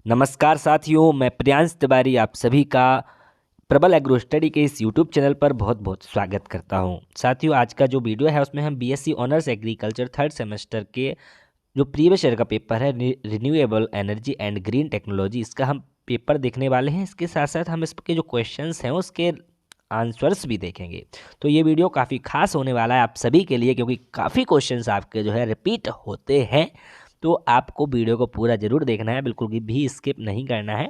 नमस्कार साथियों, मैं प्रियांश तिवारी आप सभी का प्रबल एग्रो स्टडी के इस यूट्यूब चैनल पर बहुत बहुत स्वागत करता हूं। साथियों, आज का जो वीडियो है उसमें हम BSc honours agriculture third semester के जो प्रीवियस ईयर का पेपर है renewable energy and green technology, इसका हम पेपर देखने वाले हैं। इसके साथ साथ हम इसके जो क्वेश्चंस हैं उसके आंसर्स भी देखेंगे। तो ये वीडियो काफ़ी खास होने वाला है आप सभी के लिए, क्योंकि काफ़ी क्वेश्चंस आपके जो है रिपीट होते हैं। तो आपको वीडियो को पूरा ज़रूर देखना है, बिल्कुल भी स्किप नहीं करना है।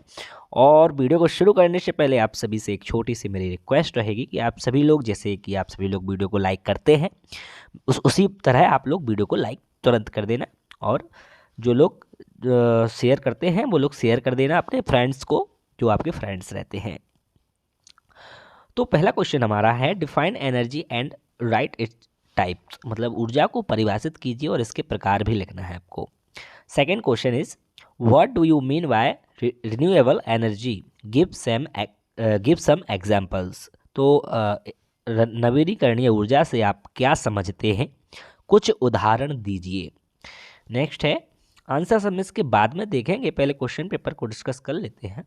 और वीडियो को शुरू करने से पहले आप सभी से एक छोटी सी मेरी रिक्वेस्ट रहेगी कि आप सभी लोग, जैसे कि आप सभी लोग वीडियो को लाइक करते हैं, उसी तरह आप लोग वीडियो को लाइक तुरंत कर देना। और जो लोग शेयर करते हैं वो लोग शेयर कर देना अपने फ्रेंड्स को, जो आपके फ्रेंड्स रहते हैं। तो पहला क्वेश्चन हमारा है, define energy and right its types, मतलब ऊर्जा को परिभाषित कीजिए और इसके प्रकार भी लिखना है आपको। Second question is, what do you mean by renewable energy, give some examples. तो नवीनीकरणीय ऊर्जा से आप क्या समझते हैं, कुछ उदाहरण दीजिए। नेक्स्ट है, आंसर हम इसके बाद में देखेंगे, पहले क्वेश्चन पेपर को डिस्कस कर लेते हैं।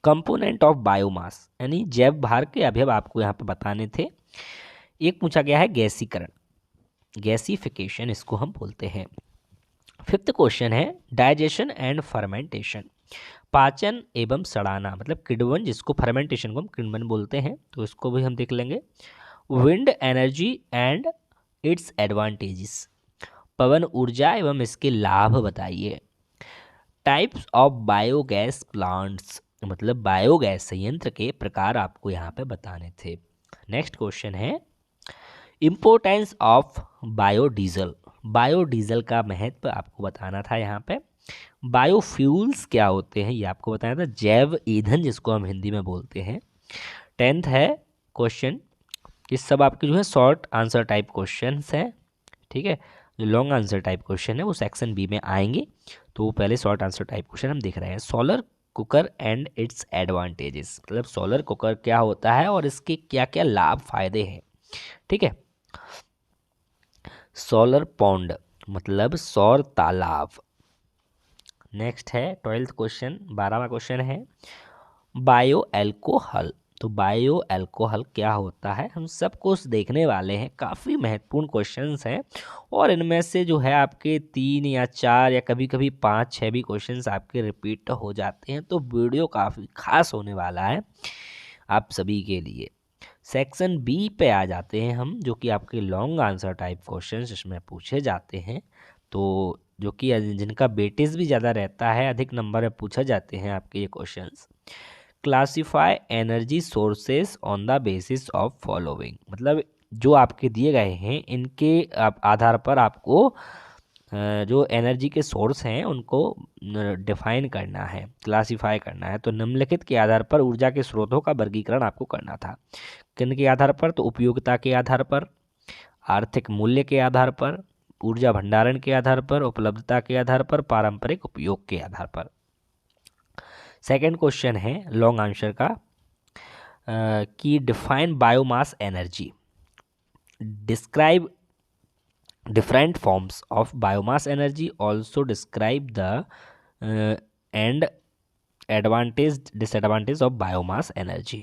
कंपोनेंट ऑफ बायोमास, यानी जैव भार के अवयव आपको यहाँ पे बताने थे। एक पूछा गया है गैसीकरण, गैसिफिकेशन इसको हम बोलते हैं। फिफ्थ क्वेश्चन है, डाइजेशन एंड फर्मेंटेशन, पाचन एवं सड़ाना, मतलब किण्वन, जिसको फर्मेंटेशन को हम किण्वन बोलते हैं, तो इसको भी हम देख लेंगे। Wind energy and its advantages, पवन ऊर्जा एवं इसके लाभ बताइए। टाइप्स ऑफ बायोगैस प्लांट्स, मतलब बायोगैस संयंत्र के प्रकार आपको यहाँ पे बताने थे। नेक्स्ट क्वेश्चन है, इम्पोर्टेंस ऑफ बायोडीजल, बायोडीजल का महत्व आपको बताना था यहाँ पे। बायोफ्यूल्स क्या होते हैं ये आपको बताना था, जैव ईंधन जिसको हम हिंदी में बोलते हैं। 10th है क्वेश्चन, ये सब आपके जो है शॉर्ट आंसर टाइप क्वेश्चंस हैं, ठीक है। जो लॉन्ग आंसर टाइप क्वेश्चन है वो सेक्शन बी में आएंगे, तो पहले शॉर्ट आंसर टाइप क्वेश्चन हम देख रहे हैं। Solar cooker and its advantages, मतलब सोलर कुकर क्या होता है और इसके क्या क्या लाभ फायदे हैं, ठीक है। सोलर पॉन्ड, मतलब सौर तालाब। नेक्स्ट है 12th क्वेश्चन, 12वां क्वेश्चन है, बायो एल्कोहल, तो बायो एल्कोहल क्या होता है हम सब कुछ देखने वाले हैं। काफ़ी महत्वपूर्ण क्वेश्चंस हैं और इनमें से जो है आपके 3 या 4 या कभी कभी 5-6 भी क्वेश्चंस आपके रिपीट हो जाते हैं, तो वीडियो काफ़ी खास होने वाला है आप सभी के लिए। सेक्शन बी पे आ जाते हैं हम, जो कि आपके लॉन्ग आंसर टाइप क्वेश्चंस इसमें पूछे जाते हैं, तो जो कि जिनका वेटेज भी ज़्यादा रहता है, अधिक नंबर में पूछे जाते हैं आपके ये questions. Classify energy sources on the basis of following, मतलब जो आपके दिए गए हैं इनके आधार पर आपको जो एनर्जी के सोर्स हैं उनको डिफाइन करना है, क्लासिफाई करना है। तो निम्नलिखित के आधार पर ऊर्जा के स्रोतों का वर्गीकरण आपको करना था। किन के आधार पर, तो उपयोगिता के आधार पर, आर्थिक मूल्य के आधार पर, ऊर्जा भंडारण के आधार पर, उपलब्धता के आधार पर, पारंपरिक उपयोग के आधार पर। सेकंड क्वेश्चन है लॉन्ग आंसर का, कि define biomass energy, describe different forms of biomass energy, also describe the and advantage disadvantage of biomass energy।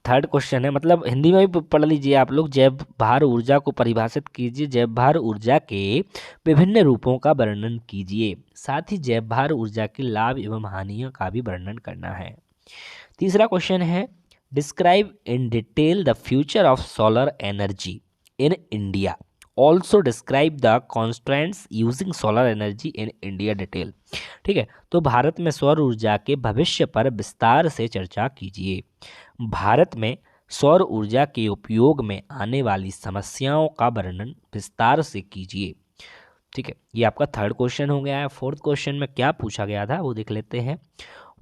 Third question है, मतलब हिंदी में भी पढ़ लीजिए आप लोग, जैव भार ऊर्जा को परिभाषित कीजिए, जैव भार ऊर्जा के विभिन्न रूपों का वर्णन कीजिए, साथ ही जैव भार ऊर्जा के लाभ एवं हानियों का भी वर्णन करना है। तीसरा क्वेश्चन है, describe in detail the future of solar energy in India, also describe the constraints using solar energy in India detail, ठीक है। तो भारत में सौर ऊर्जा के भविष्य पर विस्तार से चर्चा कीजिए, भारत में सौर ऊर्जा के उपयोग में आने वाली समस्याओं का वर्णन विस्तार से कीजिए, ठीक है। ये आपका थर्ड क्वेश्चन हो गया है। फोर्थ क्वेश्चन में क्या पूछा गया था वो देख लेते हैं।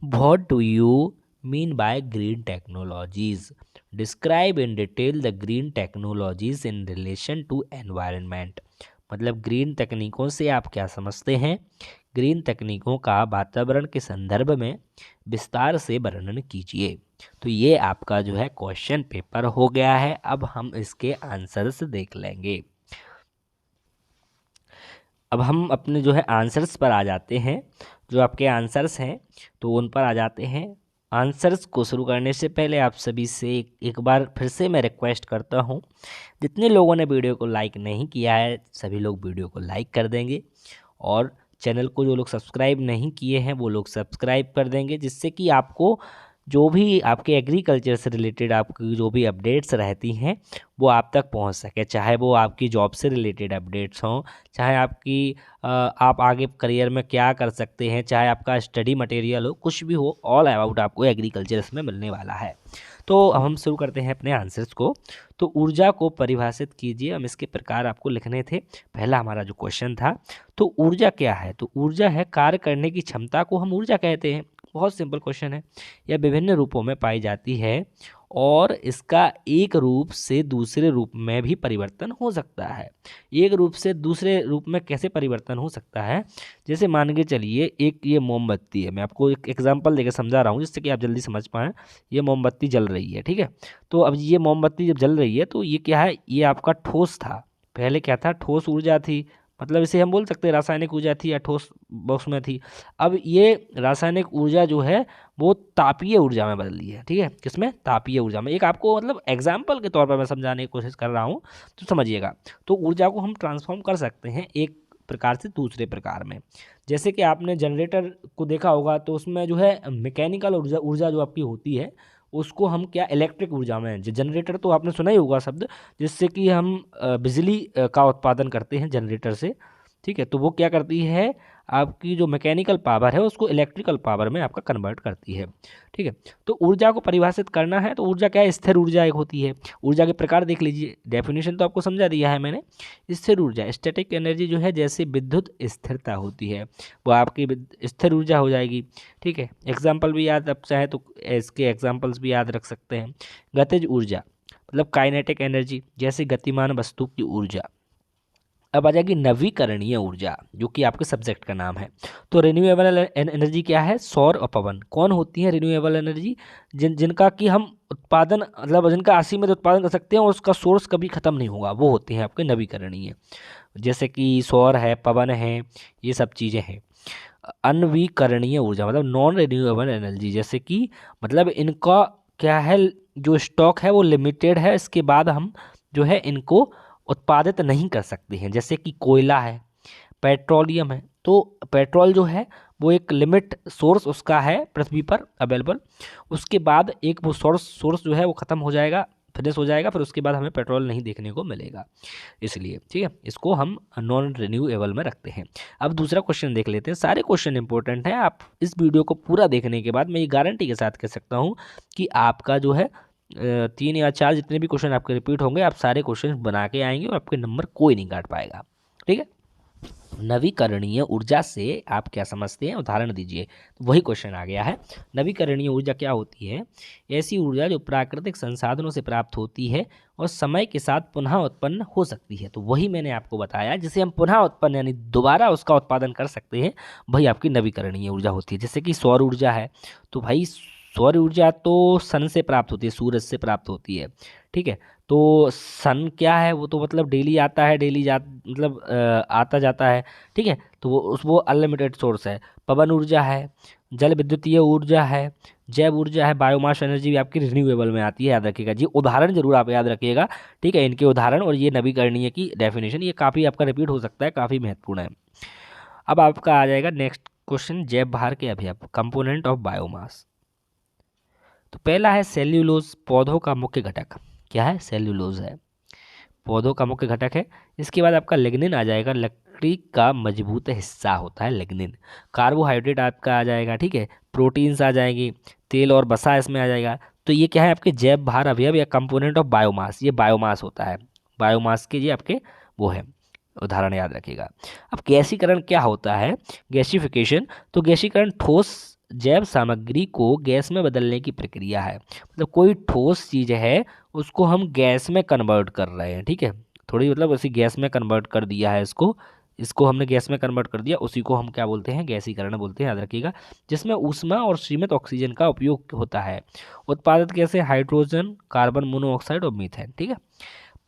What do you mean by green technologies, describe in detail the green technologies in relation to environment, मतलब ग्रीन तकनीकों से आप क्या समझते हैं, ग्रीन तकनीकों का वातावरण के संदर्भ में विस्तार से वर्णन कीजिए। तो ये आपका जो है क्वेश्चन पेपर हो गया है। अब हम इसके आंसर्स देख लेंगे। अब हम अपने जो है आंसर्स पर आ जाते हैं। जो आपके आंसर्स हैं तो उन पर आ जाते हैं। आंसर्स को शुरू करने से पहले आप सभी से एक बार फिर से मैं रिक्वेस्ट करता हूँ, जितने लोगों ने वीडियो को लाइक नहीं किया है सभी लोग वीडियो को लाइक कर देंगे, और चैनल को जो लोग सब्सक्राइब नहीं किए हैं वो लोग सब्सक्राइब कर देंगे, जिससे कि आपको जो भी आपके एग्रीकल्चर से रिलेटेड आपकी जो भी अपडेट्स रहती हैं वो आप तक पहुंच सके, चाहे वो आपकी जॉब से रिलेटेड अपडेट्स हों, चाहे आपकी आप आगे करियर में क्या कर सकते हैं, चाहे आपका स्टडी मटेरियल हो, कुछ भी हो, ऑल अबाउट आपको एग्रीकल्चर इसमें मिलने वाला है। तो अब हम शुरू करते हैं अपने आंसर्स को। तो ऊर्जा को परिभाषित कीजिए, हम इसके प्रकार आपको लिखने थे। पहला हमारा जो क्वेश्चन था, तो ऊर्जा क्या है? तो ऊर्जा है कार्य करने की क्षमता को हम ऊर्जा कहते हैं। बहुत सिंपल क्वेश्चन है। यह विभिन्न रूपों में पाई जाती है और इसका एक रूप से दूसरे रूप में भी परिवर्तन हो सकता है। एक रूप से दूसरे रूप में कैसे परिवर्तन हो सकता है? जैसे मान के चलिए एक ये मोमबत्ती है, मैं आपको एक एग्जांपल देकर समझा रहा हूँ जिससे कि आप जल्दी समझ पाएँ। ये मोमबत्ती जल रही है, ठीक है। तो अब ये मोमबत्ती जब जल रही है तो ये क्या है? ये आपका ठोस था। पहले क्या था? ठोस ऊर्जा थी, मतलब इसे हम बोल सकते हैं रासायनिक ऊर्जा थी या ठोस बॉक्स में थी। अब ये रासायनिक ऊर्जा जो है वो तापीय ऊर्जा में बदल ली है, ठीक है। किसमें? तापीय ऊर्जा में। एक आपको मतलब एग्जाम्पल के तौर पर मैं समझाने की कोशिश कर रहा हूँ, तो समझिएगा। तो ऊर्जा को हम ट्रांसफॉर्म कर सकते हैं एक प्रकार से दूसरे प्रकार में। जैसे कि आपने जनरेटर को देखा होगा, तो उसमें जो है मैकेनिकल ऊर्जा ऊर्जा जो आपकी होती है उसको हम क्या इलेक्ट्रिक ऊर्जा में, जनरेटर तो आपने सुना ही होगा शब्द, जिससे कि हम बिजली का उत्पादन करते हैं जनरेटर से, ठीक है। तो वो क्या करती है? आपकी जो मैकेनिकल पावर है उसको इलेक्ट्रिकल पावर में आपका कन्वर्ट करती है, ठीक है। तो ऊर्जा को परिभाषित करना है तो ऊर्जा क्या है? स्थिर ऊर्जा एक होती है। ऊर्जा के प्रकार देख लीजिए, डेफिनेशन तो आपको समझा दिया है मैंने। स्थिर ऊर्जा स्टैटिक एनर्जी जो है, जैसे विद्युत स्थिरता होती है वो आपकी स्थिर ऊर्जा हो जाएगी, ठीक है। एग्जाम्पल भी याद, आप चाहे तो इसके एग्जाम्पल्स भी याद रख सकते हैं। गतिज ऊर्जा मतलब काइनेटिक एनर्जी, जैसे गतिमान वस्तु की ऊर्जा। अब आ जाएगी नवीकरणीय ऊर्जा, जो कि आपके सब्जेक्ट का नाम है। तो रिन्यूएबल एनर्जी क्या है? सौर और पवन। कौन होती है रिन्यूएबल एनर्जी? जिनका कि हम उत्पादन मतलब जिनका असीमित उत्पादन कर सकते हैं और उसका सोर्स कभी खत्म नहीं होगा, वो होते हैं आपके नवीकरणीय। जैसे कि सौर है, पवन है, ये सब चीज़ें हैं। अनवीकरणीय ऊर्जा मतलब नॉन रिन्यूएबल एनर्जी, जैसे कि मतलब इनका क्या है, जो स्टॉक है वो लिमिटेड है, इसके बाद हम जो है इनको उत्पादित नहीं कर सकते हैं। जैसे कि कोयला है, पेट्रोलियम है। तो पेट्रोल जो है वो एक लिमिट सोर्स उसका है पृथ्वी पर अवेलेबल, उसके बाद एक वो सोर्स जो है वो ख़त्म हो जाएगा, फिनिश हो जाएगा, फिर उसके बाद हमें पेट्रोल नहीं देखने को मिलेगा। इसलिए ठीक है, इसको हम नॉन रिन्यूएबल में रखते हैं। अब दूसरा क्वेश्चन देख लेते हैं। सारे क्वेश्चन इंपॉर्टेंट हैं। आप इस वीडियो को पूरा देखने के बाद मैं ये गारंटी के साथ कह सकता हूँ कि आपका जो है 3 या 4 जितने भी क्वेश्चन आपके रिपीट होंगे, आप सारे क्वेश्चन बना के आएंगे और आपके नंबर कोई नहीं काट पाएगा, ठीक है। नवीकरणीय ऊर्जा से आप क्या समझते हैं? उदाहरण दीजिए। तो वही क्वेश्चन आ गया है। नवीकरणीय ऊर्जा क्या होती है? ऐसी ऊर्जा जो प्राकृतिक संसाधनों से प्राप्त होती है और समय के साथ पुनः उत्पन्न हो सकती है। तो वही मैंने आपको बताया, जिसे हम पुनः उत्पन्न यानी दोबारा उसका उत्पादन कर सकते हैं, वही आपकी नवीकरणीय ऊर्जा होती है। जैसे कि सौर ऊर्जा है, तो भाई सौर ऊर्जा तो सन से प्राप्त होती है, सूरज से प्राप्त होती है, ठीक है। तो सन क्या है? वो तो मतलब डेली आता है, डेली मतलब आता जाता है, ठीक है। तो वो अनलिमिटेड सोर्स है। पवन ऊर्जा है, जल विद्युतीय ऊर्जा है, जैव ऊर्जा है, बायोमास एनर्जी भी आपकी रिन्यूएबल में आती है, याद रखिएगा जी। उदाहरण जरूर आप याद रखिएगा, ठीक है, इनके उदाहरण और ये नवीकरणीय की डेफिनेशन, ये काफ़ी आपका रिपीट हो सकता है, काफ़ी महत्वपूर्ण है। अब आपका आ जाएगा नेक्स्ट क्वेश्चन, जैव भार के अवयव, कंपोनेंट ऑफ बायोमास। तो पहला है सेल्यूलोज, पौधों का मुख्य घटक। क्या है? सेल्यूलोज है, पौधों का मुख्य घटक है। इसके बाद आपका लिग्निन आ जाएगा, लकड़ी का मजबूत हिस्सा होता है लिग्निन। कार्बोहाइड्रेट आपका आ जाएगा, ठीक है। प्रोटीन्स आ जाएंगी, तेल और वसा इसमें आ जाएगा। तो ये क्या है? आपके जैव भार अवयव या कंपोनेंट ऑफ बायोमास, ये बायोमास होता है। बायोमास के ये आपके वो है, उदाहरण याद रखिएगा। अब गैसीकरण क्या होता है? गैसिफिकेशन। तो गैसीकरण ठोस जैव सामग्री को गैस में बदलने की प्रक्रिया है। मतलब कोई ठोस चीज़ है उसको हम गैस में कन्वर्ट कर रहे हैं, ठीक है। थोड़ी मतलब उसी गैस में कन्वर्ट कर दिया है, इसको हमने गैस में कन्वर्ट कर दिया, उसी को हम क्या बोलते हैं? गैसीकरण बोलते हैं, याद रखिएगा। जिसमें ऊष्मा और सीमित ऑक्सीजन का उपयोग होता है। उत्पादित कैसे? हाइड्रोजन, कार्बन मोनोऑक्साइड और मीथेन, ठीक है।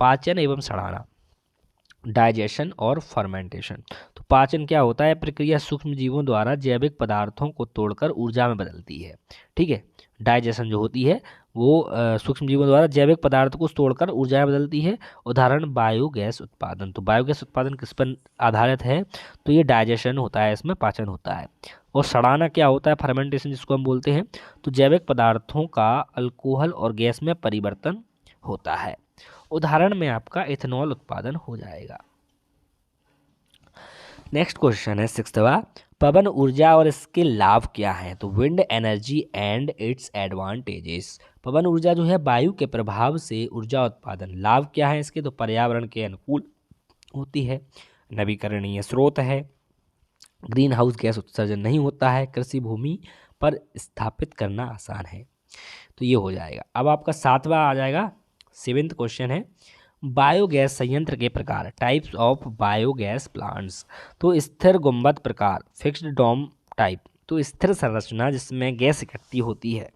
पाचन एवं सड़ाना। डाइजेशन और फर्मेंटेशन। तो पाचन क्या होता है, प्रक्रिया सूक्ष्म जीवों द्वारा जैविक पदार्थों को तोड़कर ऊर्जा में बदलती है। ठीक है, डाइजेशन जो होती है वो सूक्ष्म जीवों द्वारा जैविक पदार्थ को तोड़कर ऊर्जा में बदलती है। उदाहरण बायोगैस उत्पादन। तो बायोगैस उत्पादन किस पर आधारित है, तो ये डाइजेशन होता है, इसमें पाचन होता है। और सड़ाना क्या होता है, फर्मेंटेशन जिसको हम बोलते हैं। तो जैविक पदार्थों का अल्कोहल और गैस में परिवर्तन होता है। उदाहरण में आपका इथेनॉल उत्पादन हो जाएगा। नेक्स्ट क्वेश्चन है 6वां, पवन ऊर्जा और इसके लाभ क्या हैं। तो wind energy and its advantages. पवन ऊर्जा जो है वायु के प्रभाव से ऊर्जा उत्पादन। लाभ क्या है इसके, तो पर्यावरण के अनुकूल होती है, नवीकरणीय स्रोत है, ग्रीन हाउस गैस उत्सर्जन नहीं होता है, कृषि भूमि पर स्थापित करना आसान है। तो ये हो जाएगा। अब आपका 7वां आ जाएगा, 7th क्वेश्चन है, बायोगैस संयंत्र के प्रकार, टाइप्स ऑफ बायोगैस प्लांट्स। तो स्थिर गुंबद प्रकार, फिक्स्ड डोम टाइप। तो स्थिर संरचना जिसमें गैस इकट्ठी होती है।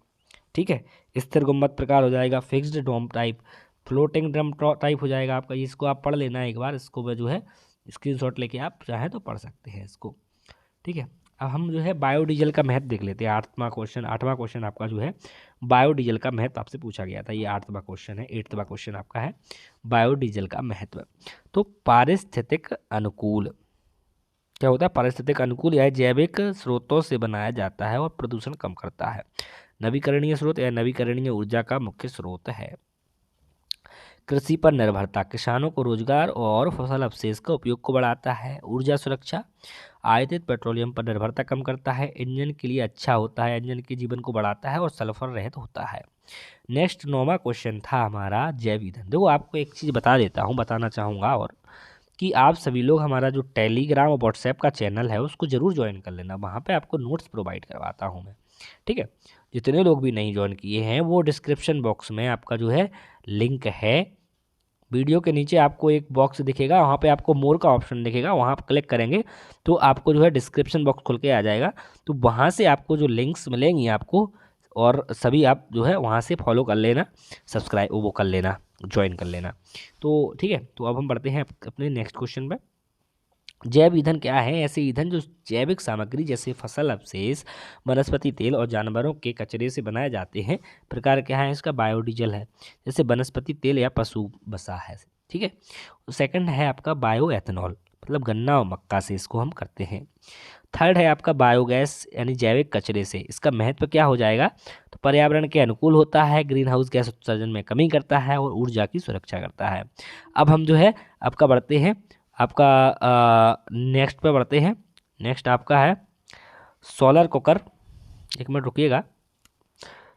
ठीक है, स्थिर गुंबद प्रकार हो जाएगा, fixed dome type, floating drum type हो जाएगा आपका। इसको आप पढ़ लेना एक बार, इसको मैं जो है स्क्रीनशॉट लेके आप चाहें तो पढ़ सकते हैं इसको। ठीक है, अब हम जो है बायोडीजल का महत्व देख लेते हैं। 8वां क्वेश्चन आपका जो है बायोडीजल का महत्व आपसे पूछा गया था। ये 8वां क्वेश्चन है। 8वां क्वेश्चन आपका है बायोडीजल का महत्व। तो पारिस्थितिक अनुकूल क्या होता है, पारिस्थितिक अनुकूल यह जैविक स्रोतों से बनाया जाता है और प्रदूषण कम करता है। नवीकरणीय स्रोत या नवीकरणीय ऊर्जा का मुख्य स्रोत है। कृषि पर निर्भरता, किसानों को रोजगार और फसल अवशेष का उपयोग को बढ़ाता है। ऊर्जा सुरक्षा, आयातित पेट्रोलियम पर निर्भरता कम करता है। इंजन के लिए अच्छा होता है, इंजन के जीवन को बढ़ाता है और सल्फर रहित होता है। नेक्स्ट 9वां क्वेश्चन था हमारा जैव ईंधन। देखो आपको एक चीज़ बता देता हूँ, बताना चाहूँगा और कि आप सभी लोग हमारा जो टेलीग्राम और व्हाट्सएप का चैनल है उसको ज़रूर ज्वाइन कर लेना। वहाँ पे आपको नोट्स प्रोवाइड करवाता हूँ मैं। ठीक है, जितने लोग भी नहीं ज्वाइन किए हैं वो डिस्क्रिप्शन बॉक्स में आपका जो है लिंक है। वीडियो के नीचे आपको एक बॉक्स दिखेगा, वहाँ पे आपको मोर का ऑप्शन दिखेगा, वहाँ आप क्लिक करेंगे तो आपको जो है डिस्क्रिप्शन बॉक्स खुल के आ जाएगा। तो वहाँ से आपको जो लिंक्स मिलेंगी आपको, और सभी आप जो है वहाँ से फॉलो कर लेना, सब्सक्राइब वो कर लेना, ज्वाइन कर लेना। तो ठीक है, तो अब हम बढ़ते हैं अपने नेक्स्ट क्वेश्चन पे। जैव ईंधन क्या है, ऐसे ईंधन जो जैविक सामग्री जैसे फसल अवशेष, वनस्पति तेल और जानवरों के कचरे से बनाए जाते हैं। प्रकार क्या है इसका, बायोडीजल है, जैसे वनस्पति तेल या पशु वसा है। ठीक है, सेकंड है आपका बायो एथेनॉल, मतलब गन्ना और मक्का से इसको हम करते हैं। थर्ड है आपका बायोगैस यानी जैविक कचरे से। इसका महत्व क्या हो जाएगा, तो पर्यावरण के अनुकूल होता है, ग्रीन हाउस गैस उत्सर्जन में कमी करता है और ऊर्जा की सुरक्षा करता है। अब हम जो है आपका बढ़ते हैं, आपका नेक्स्ट पे बढ़ते हैं। नेक्स्ट आपका है सोलर कुकर। एक मिनट रुकिएगा,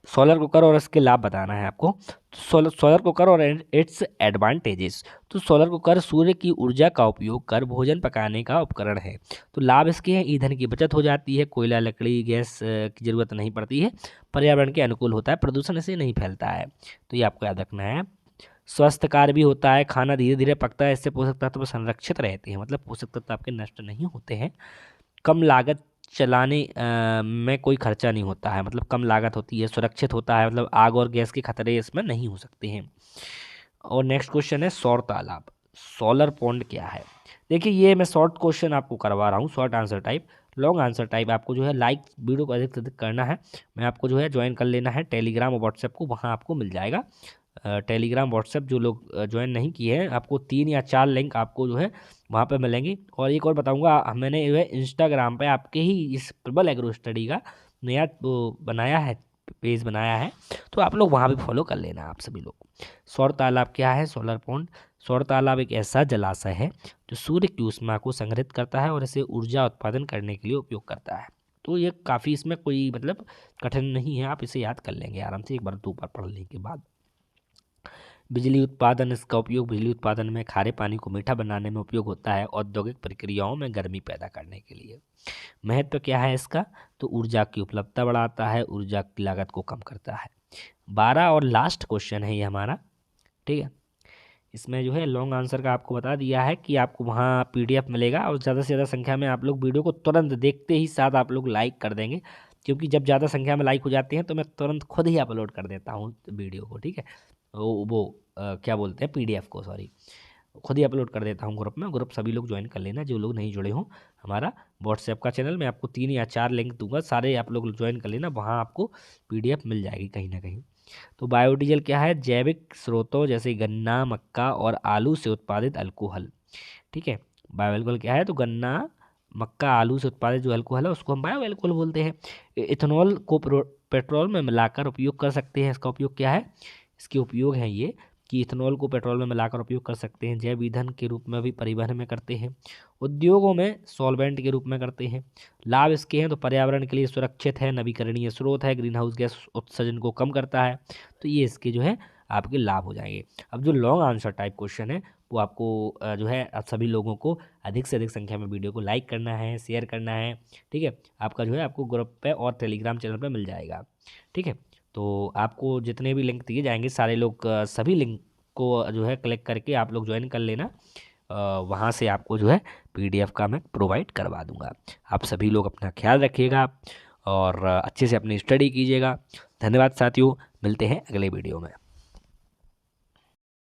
सोलर कुकर और इसके लाभ बताना है आपको। सोलर कुकर और इट्स एडवांटेजेस। तो सोलर कुकर सूर्य की ऊर्जा का उपयोग कर भोजन पकाने का उपकरण है। तो लाभ इसके हैं, ईंधन की बचत हो जाती है, कोयला लकड़ी गैस की ज़रूरत नहीं पड़ती है, पर्यावरण के अनुकूल होता है, प्रदूषण इससे नहीं फैलता है। तो ये आपको याद रखना है। स्वस्थकार भी होता है, खाना धीरे धीरे पकता है, इससे पोषक तत्व संरक्षित रहते हैं, मतलब पोषक तत्व आपके नष्ट नहीं होते हैं। कम लागत, चलाने में कोई खर्चा नहीं होता है, मतलब कम लागत होती है, सुरक्षित होता है, मतलब आग और गैस के खतरे इसमें नहीं हो सकते हैं। और नेक्स्ट क्वेश्चन है सौर तालाब, सोलर पॉन्ड क्या है। देखिए ये मैं शॉर्ट क्वेश्चन आपको करवा रहा हूँ, short answer type. Long answer type आपको जो है लाइक वीडियो को अधिक से अधिक करना है। मैं आपको जो है ज्वाइन कर लेना है टेलीग्राम और व्हाट्सएप को, वहाँ आपको मिल जाएगा। टेलीग्राम व्हाट्सएप जो लोग ज्वाइन नहीं किए हैं, आपको 3 या 4 लिंक आपको जो है वहाँ पे मिलेंगी। और एक और बताऊँगा, मैंने जो है इंस्टाग्राम पे आपके ही इस प्रबल एग्रो स्टडी का नया वो बनाया है, पेज बनाया है, तो आप लोग वहाँ भी फॉलो कर लेना आप सभी लोग। सौर तालाब क्या है, सोलर पॉन्ड। सौर तालाब एक ऐसा जलाशय है जो सूर्य की ऊष्मा को संग्रहित करता है और इसे ऊर्जा उत्पादन करने के लिए उपयोग करता है। तो ये काफ़ी, इसमें कोई मतलब कठिन नहीं है, आप इसे याद कर लेंगे आराम से एक बार 2 बार पढ़ने के बाद। बिजली उत्पादन, इसका उपयोग बिजली उत्पादन में, खारे पानी को मीठा बनाने में उपयोग होता है, औद्योगिक प्रक्रियाओं में गर्मी पैदा करने के लिए। महत्व क्या है इसका, तो ऊर्जा की उपलब्धता बढ़ाता है, ऊर्जा की लागत को कम करता है। 12 और लास्ट क्वेश्चन है ये हमारा। ठीक है, इसमें जो है लॉन्ग आंसर का आपको बता दिया है कि आपको वहाँ पीडीएफ मिलेगा, और ज़्यादा से ज़्यादा संख्या में आप लोग वीडियो को तुरंत देखते ही साथ आप लोग लाइक कर देंगे, क्योंकि जब ज़्यादा संख्या में लाइक हो जाते हैं तो मैं तुरंत खुद ही अपलोड कर देता हूँ वीडियो को। ठीक है, वो क्या बोलते हैं, पीडीएफ को, सॉरी। खुद ही अपलोड कर देता हूँ ग्रुप में। ग्रुप सभी लोग ज्वाइन कर लेना जो लोग नहीं जुड़े हों। हमारा व्हाट्सएप का चैनल, मैं आपको 3 या 4 लिंक दूंगा, सारे आप लोग ज्वाइन कर लेना, वहाँ आपको PDF मिल जाएगी कहीं ना कहीं। तो बायोडीजल क्या है? जैविक स्रोतों जैसे गन्ना, मक्का और आलू से उत्पादित अल्कोहल। ठीक है, बायो अल्कोहल क्या है? तो गन्ना, मक्का, आलू से उत्पादित जो अल्कोहल है उसको हम बायो अल्कोहल बोलते हैं। इथेनॉल को पेट्रोल में मिलाकर उपयोग कर सकते हैं। इसका उपयोग क्या है? इसके उपयोग हैं ये कि इथेनॉल को पेट्रोल में मिलाकर उपयोग कर सकते हैं, जैव ईंधन के रूप में भी परिवहन में करते हैं, उद्योगों में सॉल्वेंट के रूप में करते हैं। लाभ इसके हैं तो पर्यावरण के लिए सुरक्षित है, नवीकरणीय स्रोत है, ग्रीन हाउस गैस उत्सर्जन को कम करता है। तो ये इसके जो है आपके लाभ हो जाएंगे। अब जो लॉन्ग आंसर टाइप क्वेश्चन है वो आपको जो है आप सभी लोगों को अधिक से अधिक संख्या में वीडियो को लाइक करना है, शेयर करना है। ठीक है, आपका जो है आपको ग्रुप पे और टेलीग्राम चैनल पे मिल जाएगा। ठीक है, तो आपको जितने भी लिंक दिए जाएंगे सारे लोग सभी लिंक को जो है क्लिक करके आप लोग ज्वाइन कर लेना। वहाँ से आपको जो है PDF का मैं प्रोवाइड करवा दूंगा। आप सभी लोग अपना ख्याल रखिएगा और अच्छे से अपनी स्टडी कीजिएगा। धन्यवाद साथियों, मिलते हैं अगले वीडियो में।